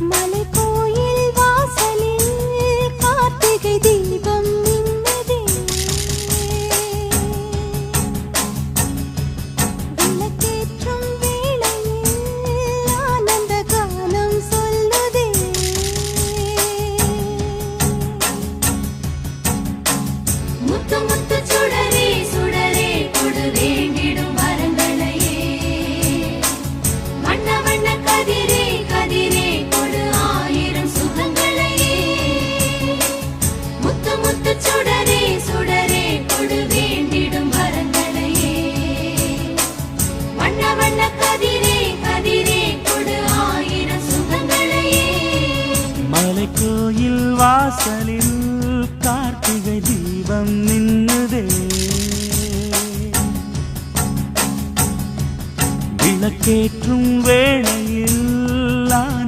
மலைக்கோயில் வாசலில் கார்த்திகை தீபம் மின்னுதே. விளக்கேற்றும் வேளையில் ஆனந்த கானம் சொல்லுதே. முத்து முத்து சுடரே சுடரே கொடு வேண்டிடும் வரங்களையே. வண்ண வண்ண கதிரே கதிரே கொடு ஆயிரம் சுகங்களையே. முத்து முத்து சுடரே சுடரே கொடு வேண்டிடும் வரங்களையே. வண்ண வண்ண கதிரே கதிரே கொடு ஆயிரம் சுகங்களையே. மலைக்கோயில் வாசலில் கார்த்திகை தீபம் மின்னுதே. விளக்கேற்றும்